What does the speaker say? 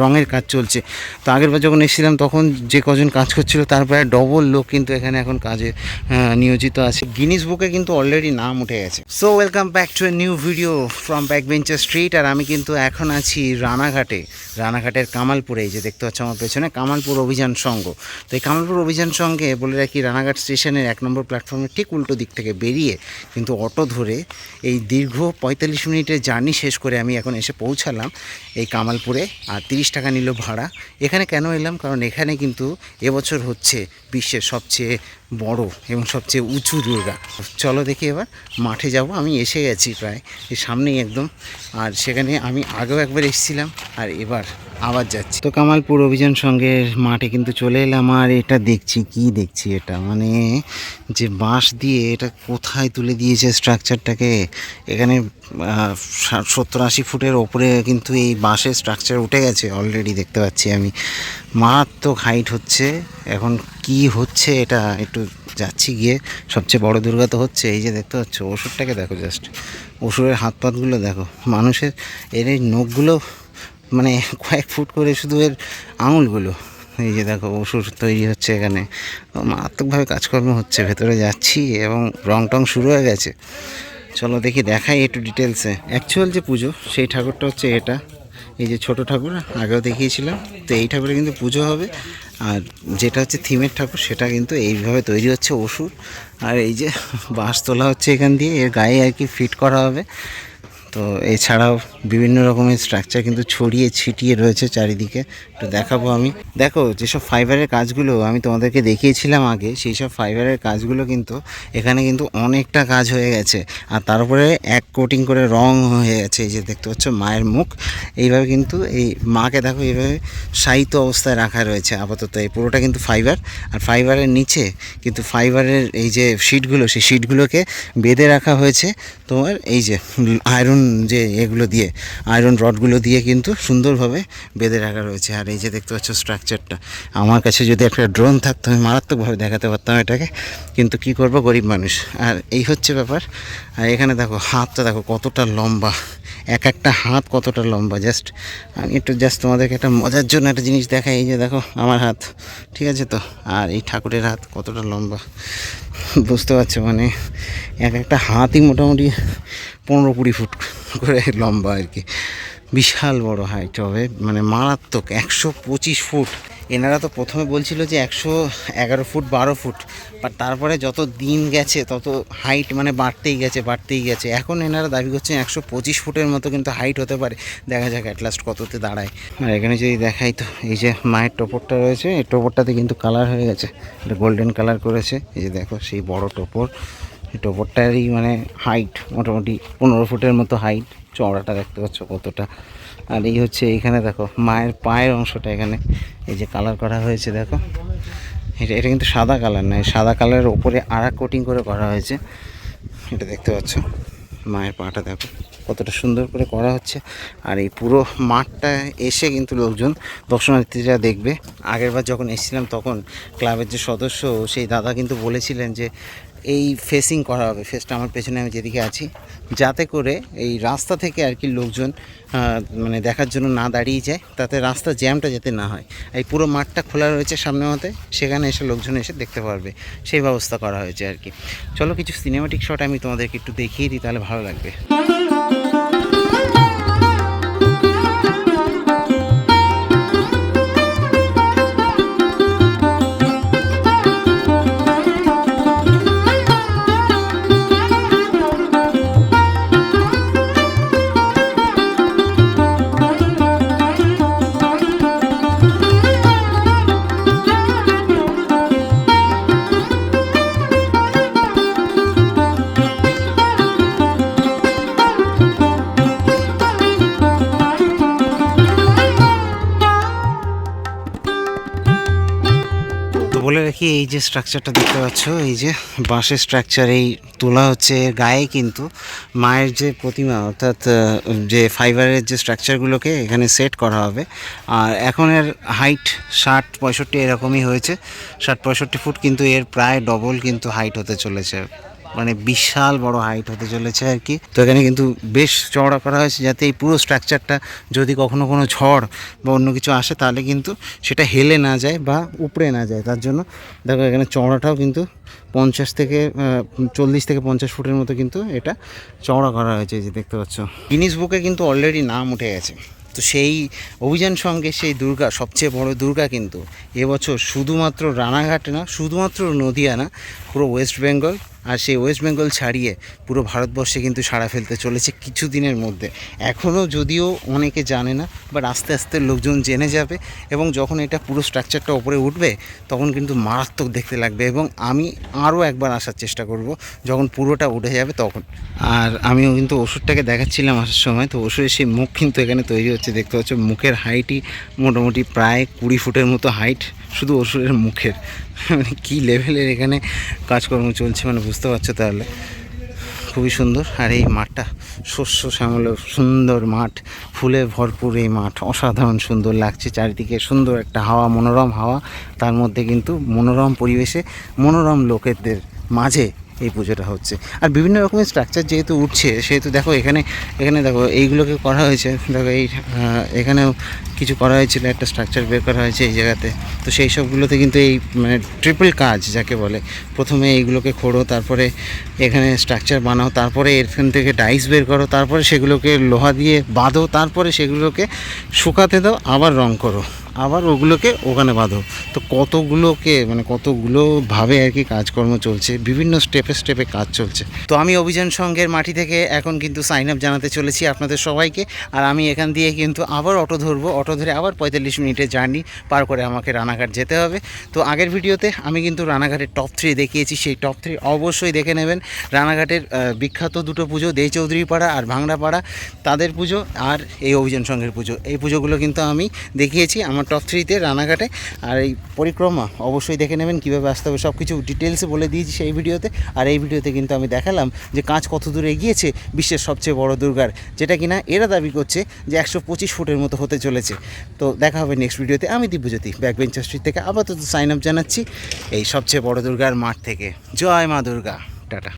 রঙের কাজ চলছে। তো আগেরবার যখন এসেছিলাম তখন যে কজন কাজ করছিল তার প্রায় ডবল লোক কিন্তু এখানে এখন কাজে নিয়োজিত আছে। গিনিস বুকে কিন্তু অলরেডি নাম উঠে গেছে। So welcome back to a new video from Backbencher Street. আর আমি কিন্তু এখন আছি রানাঘাটের কামালপুরে। এই যে দেখতে পাচ্ছ আমার পেছনে কামালপুর অভিযান সংঘ। তো এই কামালপুর অভিযান সংঘে বলে রাখি, রানাঘাট স্টেশনের 1 নম্বর প্ল্যাটফর্মের ঠিক উল্টো দিক থেকে বেরিয়ে কিন্তু অটো ধরে এই দীর্ঘ 45 মিনিটের জার্নি শেষ করে আমি এখন এসে পৌঁছালাম এই কামালপুরে। আর 30 টাকা নিল ভাড়া। এখানে কেন এলাম, কারণ এখানে কিন্তু এবছর হচ্ছে বিশ্বের সবচেয়ে বড় এবং সবচেয়ে উঁচু দুর্গা। চলো দেখি এবার মাঠে যাব। আমি এসে গেছি প্রায় এই সামনেই একদম। আর সেখানে আমি আগেও একবার এসেছিলাম আর এবার আবার যাচ্ছি। তো কামালপুর অভিযান সংঘের মাঠে কিন্তু চলে এলাম। আর এটা দেখছি এটা মানে যে বাঁশ দিয়ে এটা কোথায় তুলে দিয়েছে স্ট্রাকচারটাকে। এখানে 70-80 ফুটের ওপরে কিন্তু এই বাঁশের স্ট্রাকচার উঠে গেছে অলরেডি, দেখতে পাচ্ছি আমি। মারাত্মক হাইট হচ্ছে। এখন কি হচ্ছে এটা একটু যাচ্ছি গিয়ে। সবচেয়ে বড় দুর্গা তো হচ্ছে এই যে দেখতে পাচ্ছ। অসুরটাকে দেখো, জাস্ট অসুরের হাত পাতগুলো দেখো। মানুষের এর এই নখগুলো মানে কয়েক ফুট করে, শুধু এর আঙুলগুলো। এই যে দেখো অসুর তৈরি হচ্ছে এখানে। মারাত্মকভাবে কাজকর্ম হচ্ছে। ভেতরে যাচ্ছি এবং রং টং শুরু হয়ে গেছে। চলো দেখি, দেখাই একটু ডিটেলসে। অ্যাকচুয়াল যে পুজো সেই ঠাকুরটা হচ্ছে এটা। এই যে ছোট ঠাকুর আগেও দেখিয়েছিলাম, তো এই ঠাকুরে কিন্তু পুজো হবে। আর যেটা হচ্ছে থিমের ঠাকুর সেটা কিন্তু এইভাবে তৈরি হচ্ছে অসুর। আর এই যে বাঁশ তোলা হচ্ছে এখান দিয়ে, এর গায়ে আর কি ফিট করা হবে। তো এছাড়াও বিভিন্ন রকমের স্ট্রাকচার কিন্তু ছড়িয়ে ছিটিয়ে রয়েছে চারিদিকে। একটু দেখাবো আমি। দেখো যেসব ফাইবারের কাজগুলো আমি তোমাদেরকে দেখিয়েছিলাম আগে, সেই সব ফাইবারের কাজগুলো কিন্তু এখানে কিন্তু অনেকটা কাজ হয়ে গেছে। আর তার উপরে এক কোটিং করে রং হয়ে গেছে। এই যে দেখতে পাচ্ছ মায়ের মুখ। এইভাবে কিন্তু এই মাকে দেখো এইভাবে শায়িত অবস্থায় রাখা রয়েছে আপাতত। এই পুরোটা কিন্তু ফাইবার। আর ফাইবারের নিচে কিন্তু ফাইবারের এই যে শিটগুলো, সেই শিটগুলোকে বেঁধে রাখা হয়েছে তোমার এই যে আয়রন, যে এগুলো দিয়ে আয়রন রডগুলো দিয়ে কিন্তু সুন্দরভাবে বেঁধে রাখা রয়েছে। আর এই যে দেখতে পাচ্ছ স্ট্রাকচারটা। আমার কাছে যদি একটা ড্রোন থাকতো আমি মারাত্মকভাবে দেখাতে পারতাম এটাকে, কিন্তু কি করব, গরিব মানুষ। আর এই হচ্ছে ব্যাপার। আর এখানে দেখো হাতটা দেখো কতটা লম্বা, এক একটা হাত কতটা লম্বা। জাস্ট আমি একটু তোমাদেরকে একটা মজার জন্য একটা জিনিস দেখাই। এই যে দেখো আমার হাত, ঠিক আছে তো। আর এই ঠাকুরের হাত কতটা লম্বা বুঝতে পারছো, মানে এক একটা হাতই মোটামুটি 15-20 ফুট করে লম্বা আর কি। বিশাল বড় হাইট হবে, মানে মারাত্মক। 125 ফুট। এনারা তো প্রথমে বলছিল যে 111 ফুট 12 ফুট, বাট তারপরে যত দিন গেছে তত হাইট মানে বাড়তেই গেছে। এখন এনারা দাবি করছেন 125 ফুটের মতো কিন্তু হাইট হতে পারে। দেখা যাক অ্যাটলাস্ট কততে দাঁড়ায়। আর এখানে যদি দেখাই তো এই যে মায়ের টোপরটা রয়েছে, এই টোপরটাতে কিন্তু কালার হয়ে গেছে, এটা গোল্ডেন কালার করেছে। এই যে দেখো সেই বড় টোপর, এই টোপরটারই মানে হাইট মোটামুটি 15 ফুটের মতো হাইট। চওড়াটা দেখতে পাচ্ছ কতটা। আর এই হচ্ছে এইখানে দেখো মায়ের পায়ের অংশটা, এখানে এই যে কালার করা হয়েছে দেখো। এটা কিন্তু সাদা কালার নয়, সাদা কালারের ওপরে আরেক কোটিং করে করা হয়েছে। এটা দেখতে পাচ্ছ মায়ের পাটা দেখো কতটা সুন্দর করে করা হচ্ছে। আর এই পুরো মাঠটা এসে কিন্তু লোকজন দর্শনার্থীরা দেখবে। আগেরবার যখন এসেছিলাম তখন ক্লাবের যে সদস্য সেই দাদা কিন্তু বলেছিলেন যে এই ফেসিং করা হবে, ফেসটা আমার পেছনে আমি যেদিকে আছি, যাতে করে এই রাস্তা থেকে আর কি লোকজন মানে দেখার জন্য না দাঁড়িয়ে যায়, তাতে রাস্তা জ্যামটা যাতে না হয়। এই পুরো মাঠটা খোলা রয়েছে সামনে মতে, সেখানে এসে লোকজন এসে দেখতে পারবে, সেই ব্যবস্থা করা হয়েছে আর কি। চলো কিছু সিনেমাটিক শট আমি তোমাদেরকে একটু দেখিয়ে দিই, তাহলে ভালো লাগবে। বলে রাখি, এই যে স্ট্রাকচারটা দেখতে পাচ্ছ, এই যে বাঁশের স্ট্রাকচার, এই তোলা হচ্ছে। এর গায়ে কিন্তু মায়ের যে প্রতিমা, অর্থাৎ যে ফাইবারের যে স্ট্রাকচারগুলোকে এখানে সেট করা হবে। আর এখন এর হাইট 60-65 এরকমই হয়েছে, 60-65 ফুট, কিন্তু এর প্রায় ডবল কিন্তু হাইট হতে চলেছে। মানে বিশাল বড় হাইট হতে চলেছে আর কি। তো এখানে কিন্তু বেশ চওড়া করা হয়েছে যাতে এই পুরো স্ট্রাকচারটা যদি কখনো কোনো ঝড় বা অন্য কিছু আসে তাহলে কিন্তু সেটা হেলে না যায় বা উপড়ে না যায়। তার জন্য দেখো এখানে চওড়াটাও কিন্তু 40 থেকে 50 ফুটের মতো কিন্তু এটা চওড়া করা হয়েছে, এই যে দেখতে পাচ্ছ। গিনিস বুকে কিন্তু অলরেডি নাম উঠে গেছে। তো সেই অভিযান সঙ্গে সেই দুর্গা, সবচেয়ে বড় দুর্গা কিন্তু এবছর শুধুমাত্র রানাঘাট না, শুধুমাত্র নদিয়া না, পুরো ওয়েস্ট বেঙ্গল আর সেই ওয়েস্ট বেঙ্গল ছাড়িয়ে পুরো ভারতবর্ষে কিন্তু সাড়া ফেলতে চলেছে কিছু দিনের মধ্যে। এখনও যদিও অনেকে জানে না, বাট আস্তে আস্তে লোকজন জেনে যাবে এবং যখন এটা পুরো স্ট্রাকচারটা ওপরে উঠবে তখন কিন্তু মারাত্মক দেখতে লাগবে। এবং আমি আরও একবার আসার চেষ্টা করব যখন পুরোটা উঠে যাবে তখন। আর আমিও কিন্তু ওষুধটাকে দেখাচ্ছিলাম আসার সময়, তো ওষুধের সেই মুখ কিন্তু এখানে তৈরি হচ্ছে, দেখতে পাচ্ছ। মুখের হাইটই মোটামুটি প্রায় 20 ফুটের মতো হাইট শুধু ওষুধের মুখের। মানে কী লেভেলের এখানে কাজকর্ম চলছে মানে বুঝতে পারছো তাহলে। খুবই সুন্দর। আর এই মাঠটা শস্য শ্যামল সুন্দর মাঠ, ফুলে ভরপুর এই মাঠ, অসাধারণ সুন্দর লাগছে। চারিদিকে সুন্দর একটা হাওয়া, মনোরম হাওয়া, তার মধ্যে কিন্তু মনোরম পরিবেশে মনোরম লোকেদের মাঝে এই পুজোটা হচ্ছে। আর বিভিন্ন রকমের স্ট্রাকচার যেহেতু উঠছে সেহেতু দেখো এখানে দেখো এইগুলোকে করা হয়েছে। দেখো এই এখানেও কিছু করা হয়েছিল, একটা স্ট্রাকচার বের করা হয়েছে এই জায়গাতে। তো সেই সবগুলোতে কিন্তু এই মানে ট্রিপল কাজ যাকে বলে, প্রথমে এইগুলোকে খোঁড়ো, তারপরে এখানে স্ট্রাকচার বানাও, তারপরে এখান থেকে ডাইস বের করো, তারপরে সেগুলোকে লোহা দিয়ে বাঁধো, তারপরে সেগুলোকে শুকাতে দাও, আবার রং করো, আবার ওগুলোকে ওখানে বাঁধো। তো কতগুলোভাবে আর কি কাজকর্ম চলছে, বিভিন্ন স্টেপে কাজ চলছে। তো আমি অভিযান সংঘের মাটি থেকে এখন কিন্তু সাইন আপ জানাতে চলেছি আপনাদের সবাইকে। আর আমি এখান দিয়ে কিন্তু আবার অটো ধরবো, অটো ধরে আবার 45 মিনিটের জার্নি পার করে আমাকে রানাঘাট যেতে হবে। তো আগের ভিডিওতে আমি কিন্তু রানাঘাটের টপ 3 দেখিয়েছি, সেই টপ 3 অবশ্যই দেখে নেবেন। রানাঘাটের বিখ্যাত দুটো পুজো, দেই চৌধুরী পাড়া আর ভাংড়াপাড়া, তাদের পুজো আর এই অভিযান সংঘের পুজো, এই পুজোগুলো কিন্তু আমি দেখিয়েছি আমার টপ 3-তে রানাঘাটে। আর এই পরিক্রমা অবশ্যই দেখে নেবেন, কীভাবে আসতে হবে সব কিছু ডিটেলসে বলে দিয়েছি সেই ভিডিওতে। আর এই ভিডিওতে কিন্তু আমি দেখালাম যে কাজ কত দূর এগিয়েছে বিশ্বের সবচেয়ে বড় দুর্গার, যেটা কিনা এরা দাবি করছে যে 125 ফুটের মতো হতে চলেছে। তো দেখা হবে নেক্সট ভিডিওতে। আমি দিব্যজ্যোতি ব্যাকবেঞ্চার স্ট্রিট থেকে আপাতত সাইন আপ জানাচ্ছি এই সবচেয়ে বড় দুর্গার মাঠ থেকে। জয় মা দুর্গা, টাটা।